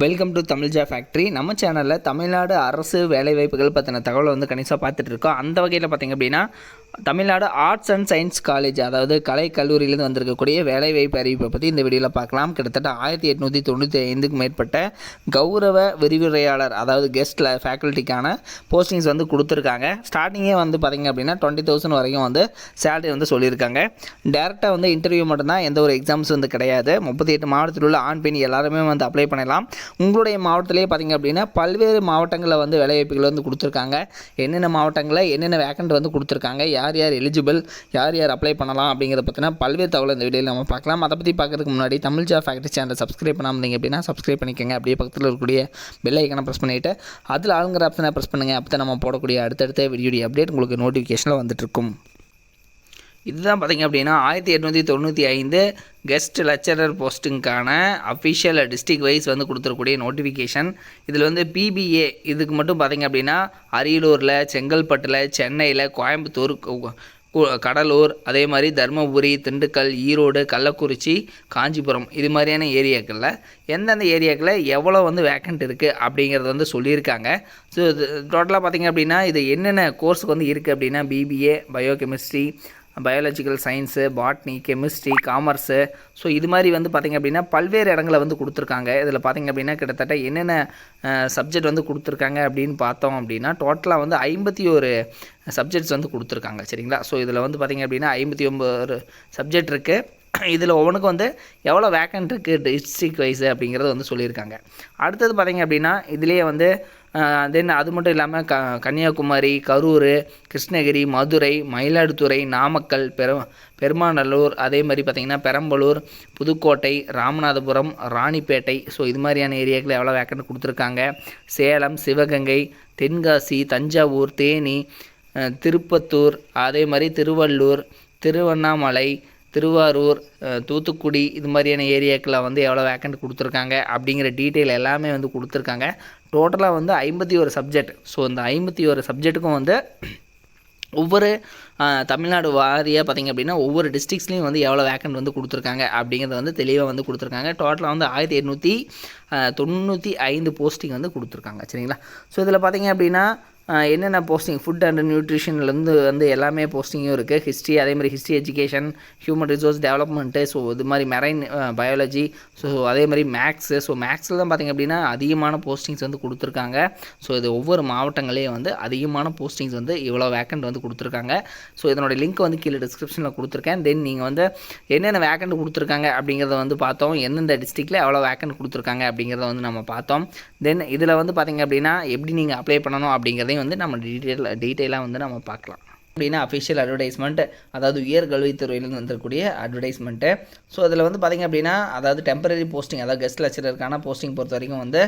Welcome to Tamil ஜாப்ஃபேக்ட்ரி. நம்ம சேனலில் தமிழ்நாடு அரசு வேலைவாய்ப்புகள் பற்றின தகவலை வந்து கணிசாக பார்த்துட்டு இருக்கோம். அந்த வகையில் பார்த்திங்க அப்படின்னா Tamil Nadu arts and science college, அதாவது கலை கல்லூரியிலேருந்து வந்திருக்கக்கூடிய வேலைவாய்ப்பு அறிவிப்பை பற்றி இந்த வீடியோவில் பார்க்கலாம். கிட்டத்தட்ட 1895க்கு மேற்பட்ட கௌரவ விரிவுரையாளர், அதாவது கெஸ்ட் ஃபேக்கல்ட்டிக்கான போஸ்டிங்ஸ் வந்து கொடுத்துருக்காங்க. ஸ்டார்டிங்கே வந்து பார்த்திங்க அப்படின்னா 20,000 வரைக்கும் வந்து சேலரி வந்து சொல்லியிருக்காங்க. டேரெக்டாக வந்து இன்டர்வியூ மட்டும்தான், எந்த ஒரு எக்ஸாம்ஸ் வந்து கிடையாது. 38 மாவட்டத்தில் உள்ள ஆண் பெண் எல்லாருமே வந்து அப்ளை பண்ணலாம். உங்களுடைய மாவட்டத்திலே பார்த்திங்க அப்படின்னா பல்வேறு மாவட்டங்களில் வந்து வேலைவாய்ப்புகள் வந்து கொடுத்துருக்காங்க. என்னென்ன மாவட்டங்களில் என்னென்ன வேக்கண்ட் வந்து கொடுத்துருக்காங்க, யார் யார் எலிஜிபிள், யார் யார் அப்ளை பண்ணலாம் அப்படிங்கிறத பற்றினா பல்வேறு தகவல் இந்த வீடியோவில் நம்ம பார்க்கலாம். அதை பற்றி பார்க்கறதுக்கு முன்னாடி தமிழ் ஜாப்ஃபேக்ட்ரி சேனலை சப்ஸ்கிரைப் பண்ணாமல் அப்படின்னா சப்ஸ்கிரைப் பண்ணிக்கோங்க. அப்படியே பக்கத்தில் இருக்கக்கூடிய பெல் ஐக்கனை ப்ரெஸ் பண்ணிவிட்டு அதில் ஆளுங்கிற ஆப்ஷனை ப்ரெஸ் பண்ணுங்கள். அப்போ தான் நம்ம போடக்கூடிய அடுத்தடுத்த வீடியோ அப்டேட் உங்களுக்கு நோட்டிஃபிகேஷனில் வந்துட்டுருக்கும். இதுதான் பார்த்திங்க அப்படின்னா 1895 கெஸ்ட் லெக்சரர் போஸ்ட்டுங்கான அஃபிஷியல் டிஸ்ட்ரிக்ட் வைஸ் வந்து கொடுத்துருக்கூடிய நோட்டிஃபிகேஷன். இதில் வந்து பிபிஏ இதுக்கு மட்டும் பார்த்திங்க அப்படின்னா அரியலூரில், செங்கல்பட்டில், சென்னையில், கோயம்புத்தூர், கடலூர், அதே மாதிரி தருமபுரி, திண்டுக்கல், ஈரோடு, கள்ளக்குறிச்சி, காஞ்சிபுரம் இது மாதிரியான ஏரியாக்களில் எந்தெந்த ஏரியாக்களில் எவ்வளோ வந்து வேக்கண்ட் இருக்குது அப்படிங்கிறது வந்து சொல்லியிருக்காங்க. ஸோ இது டோட்டலாக பார்த்திங்க அப்படின்னா இது என்னென்ன கோர்ஸுக்கு வந்து இருக்குது அப்படின்னா BBA, biochemistry, biological science, botany, chemistry, commerce, so இது மாதிரி வந்து பார்த்திங்க அப்படின்னா பல்வேறு இடங்களை வந்து கொடுத்துருக்காங்க. இதில் பார்த்திங்க அப்படின்னா கிட்டத்தட்ட என்னென்ன சப்ஜெக்ட் வந்து கொடுத்துருக்காங்க அப்படின்னு பார்த்தோம் அப்படின்னா டோட்டலாக வந்து 51 சப்ஜெக்ட்ஸ் வந்து கொடுத்துருக்காங்க. சரிங்களா? ஸோ இதில் வந்து பார்த்திங்க அப்படின்னா 59 சப்ஜெக்ட் இருக்குது. இதில் ஒவ்வொன்றுக்கும் வந்து எவ்வளோ வேக்கண்ட் இருக்குது டிஸ்ட்ரிக்ட் வைஸு அப்படிங்கிறது வந்து சொல்லியிருக்காங்க. அடுத்தது பார்த்திங்க அப்படின்னா இதுலேயே வந்து தென் அது மட்டும் இல்லாமல் கன்னியாகுமரி, கரூர், கிருஷ்ணகிரி, மதுரை, மயிலாடுதுறை, நாமக்கல், பெருமாநல்லூர், அதே மாதிரி பார்த்திங்கன்னா பெரம்பலூர், புதுக்கோட்டை, ராமநாதபுரம், ராணிப்பேட்டை, ஸோ இது மாதிரியான ஏரியாக்கள் எவ்வளோ வேக்கண்ட் கொடுத்துருக்காங்க. சேலம், சிவகங்கை, தென்காசி, தஞ்சாவூர், தேனி, திருப்பத்தூர், அதே மாதிரி திருவள்ளூர், திருவண்ணாமலை, திருவாரூர், தூத்துக்குடி இது மாதிரியான ஏரியாக்களில் வந்து எவ்வளோ வேக்கண்ட் கொடுத்துருக்காங்க அப்படிங்கிற டீட்டெயில் எல்லாமே வந்து கொடுத்துருக்காங்க. டோட்டலாக வந்து 51 சப்ஜெக்ட். ஸோ இந்த 51 சப்ஜெக்ட்டுக்கும் வந்து ஒவ்வொரு தமிழ்நாடு வாரியாக பார்த்திங்க அப்படின்னா ஒவ்வொரு டிஸ்ட்ரிக்ஸ்லேயும் வந்து எவ்வளோ வேக்கண்ட் வந்து கொடுத்துருக்காங்க அப்படிங்கிறத வந்து தெளிவாக வந்து கொடுத்துருக்காங்க. டோட்டலாக வந்து 1895 போஸ்டிங் வந்து கொடுத்துருக்காங்க. சரிங்களா? ஸோ இதில் பார்த்திங்க அப்படின்னா என்னென்ன போஸ்டிங், ஃபுட் அண்ட் நியூட்ரிஷன்லேருந்து வந்து எல்லாமே போஸ்டிங்கும் இருக்குது. ஹிஸ்ட்ரி, அதே மாதிரி history education, human resource development, so இது மாதிரி மெரைன் பயாலஜி, ஸோ அதே மாதிரி மேக்ஸு. ஸோ மேக்ஸில் தான் பார்த்திங்க அப்படின்னா அதிகமான போஸ்டிங்ஸ் வந்து கொடுத்துருக்காங்க. ஸோ இது ஒவ்வொரு மாவட்டங்களையும் வந்து அதிகமான போஸ்டிங்ஸ் வந்து இவ்வளோ வேக்கண்ட் வந்து கொடுத்துருக்காங்க. ஸோ இதனோட லிங்க் வந்து கீழே டிஸ்கிரிப்ஷனில் கொடுத்துருக்கேன். தென் நீங்கள் வந்து என்னென்ன வேக்கண்ட் கொடுத்துருக்காங்க அப்படிங்கிறத வந்து பார்த்தோம். எந்தெந்த டிஸ்ட்ரிக்டில் எவ்வளோ வேக்கண்ட் கொடுத்துருக்காங்க அப்படிங்கிறத வந்து நம்ம பார்த்தோம். தென் இதில் வந்து பார்த்திங்க அப்படின்னா எப்படி நீங்கள் அப்ளை பண்ணணும் அப்படிங்கிறதையும் வந்து நம்ம டீட்டெயிலாக வந்து நம்ம பார்க்கலாம். அப்படின்னா அஃபிஷியல் அட்வர்டைஸ்மெண்ட், அதாவது உயர்கல்வித்துறையிலேருந்து வந்துருக்கூடிய அட்வர்டைஸ்மெண்ட்டு. ஸோ அதில் வந்து பார்த்திங்க அப்படின்னா அதாவது டெம்பரரி போஸ்டிங், அதாவது கெஸ்ட் லெக்சரருக்கான போஸ்டிங் பொறுத்த வரைக்கும் வந்து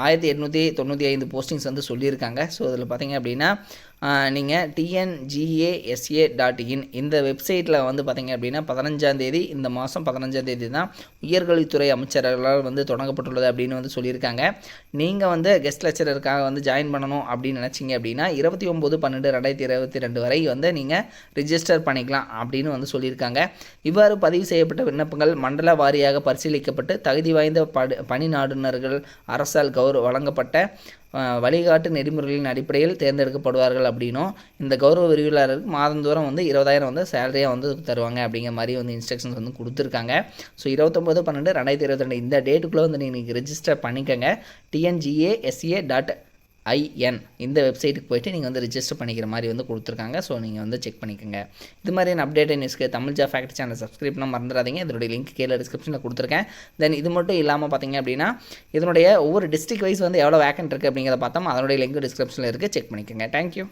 1895 போஸ்டிங்ஸ் வந்து சொல்லியிருக்காங்க. ஸோ அதில் பார்த்திங்க அப்படின்னா நீங்கள் tngasa.in இந்த வெப்சைட்டில் வந்து பார்த்திங்க அப்படின்னா 15ஆம் தேதி, இந்த மாதம் 15ஆம் தேதி தான் உயர்கல்வித்துறை அமைச்சர்களால் வந்து தொடங்கப்பட்டுள்ளது அப்படின்னு வந்து சொல்லியிருக்காங்க. நீங்கள் வந்து கெஸ்ட் லெக்சரருக்காக வந்து ஜாயின் பண்ணணும் அப்படின்னு நினச்சிங்க அப்படின்னா 29/12/2022 வரை வந்து நீங்கள் ரிஜிஸ்டர் பண்ணிக்கலாம் அப்படின்னு வந்து சொல்லியிருக்காங்க. இவ்வாறு பதிவு செய்யப்பட்ட விண்ணப்பங்கள் மண்டல வாரியாக பரிசீலிக்கப்பட்டு தகுதி வாய்ந்த பணி நாடுனர்கள் அரசால் வழங்கப்பட்ட வழிகாட்டு நெறிமுறைகளின் அடிப்படையில் தேர்ந்தெடுக்கப்படுவார்கள் அப்படின்னும், இந்த கௌரவ விரிவுரையாளருக்கு மாதந்தோறும் வந்து 20,000 வந்து சேலரியாக வந்து தருவாங்க அப்படிங்கிற மாதிரி வந்து இன்ஸ்ட்ரக்ஷன்ஸ் வந்து கொடுத்துருக்காங்க. ஸோ 29/12/2022 இந்த டேட்டுக்குள்ளே வந்து நீங்கள் ரெஜிஸ்டர் பண்ணிக்கோங்க. tngsa.in இந்த வெப்சைட்டுக்கு போய்ட்டு நீங்கள் வந்து ரிஜிஸ்டர் பண்ணிக்கிற மாதிரி வந்து கொடுத்துருக்காங்க. ஸோ நீங்கள் வந்து செக் பண்ணிக்கோங்க. இது மாதிரியான அப்டேட் நியூஸ்க்கு தமிழ் ஜாப்ஃபேக்ட்ரி சேனல் சப்ஸ்கிரைப் பண்ண மறந்துடாதீங்க. இதனுடைய லிங்க் கீழே டிஸ்கிரிப்ஷனில் கொடுத்துருக்கேன். தென் இது மட்டும் இல்லாமல் பார்த்திங்க அப்படின்னா இதனுடைய ஒவ்வொரு டிஸ்ட்ரிக்ட் வைஸ் வந்து எவ்வளோ வேக்கண்ட் இருக்குது அப்படிங்கிறத பார்த்தோம். அதனுடைய லிங்க் டிஸ்கிரிப்ஷனில் இருக்குது, செக் பண்ணிக்கோங்க. தேங்க்யூ.